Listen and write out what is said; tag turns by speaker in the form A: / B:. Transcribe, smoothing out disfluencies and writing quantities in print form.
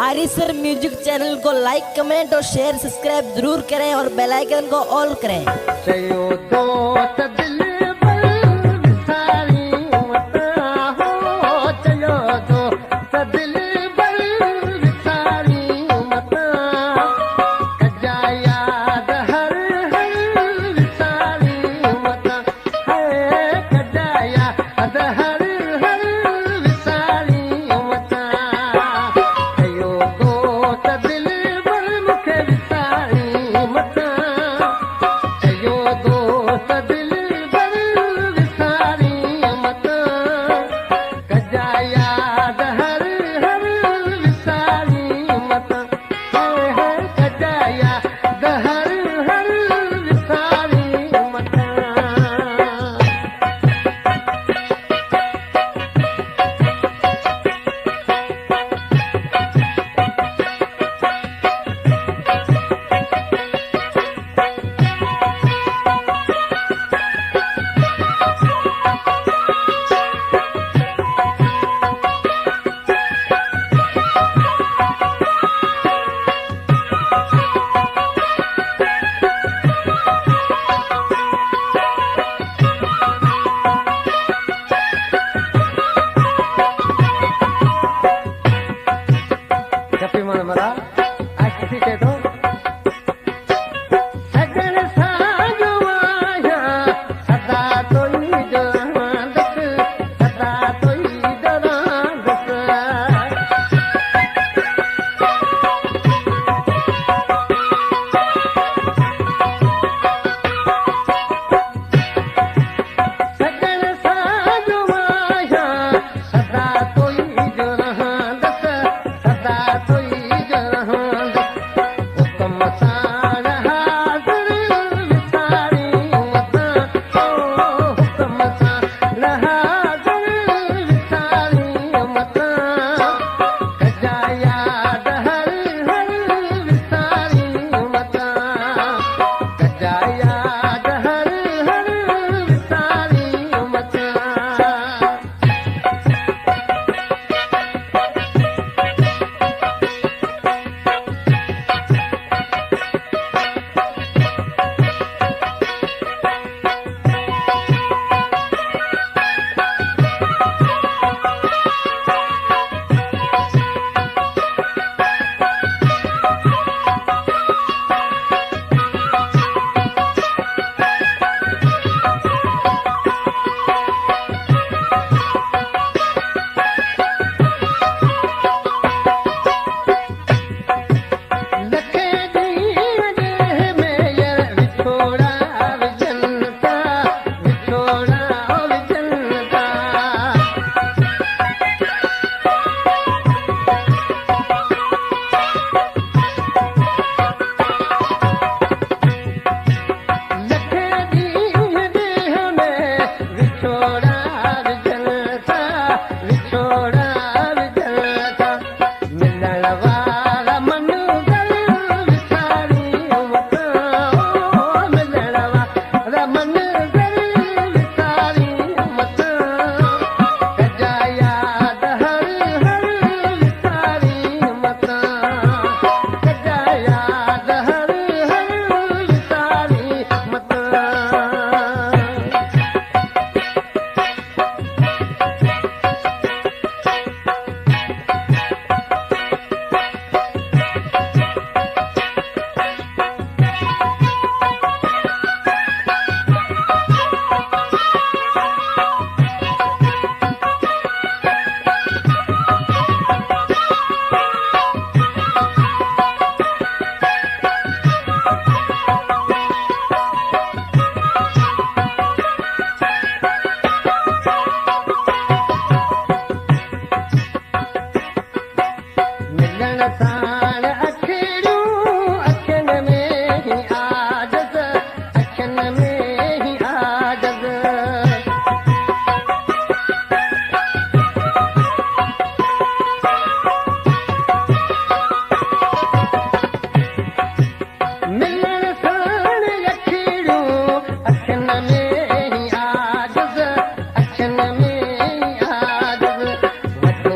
A: आरिसर music channel को like comment और share subscribe जरूर करें और बेल आइकन को ऑल करें।
B: चयो दोस्त दिल पर विसारी मत हो, चयो दोस्त दिल पर विसारी मत, कजा याद हर हर विसारी मत है, कजा याद हर हर विसारी मत, चयो दोस्त दिल पर मूंखे विसारी मत, चयो दोस्त दिल पर विसारी मत, कजा याद हर हर विसारी मत, कजा याद हर हर विसारी मत। जपी मन मरा अच्छी के तो सजन साजो आया सदा तोई जरांदस, सदा तोई जरांदस, सजन साजो आया सदा तोई जरांदस, सदा तोई जरांदस, हुक्म सां हाज़िर विसारी मत, हुक्म सां हाज़िर विसारी मत, कजा याद हर हर विसारी मत, कजा याद हर हर विसारी मत। लखे ॾींहं ॾे में यार विछोड़ा विझनि था, विछोड़ा विझनि था, लखे ॾींहं ॾे में विछोड़ा विझनि था, विछोड़ा विझनि था, मिलण वारा मनगर विसारी मत, मिलण वारा मनगर विसारी मत, कजा याद हर हर विसारी मत, कजा याद हर हर विसारी मत। मिलण साण अखियूं अखियुनि में ही आजज़, अखियुनि में ही आजज़, मिलण साण अखियूं अखियुनि में ही आजज़, अखियुनि में ही आजज़, वॾो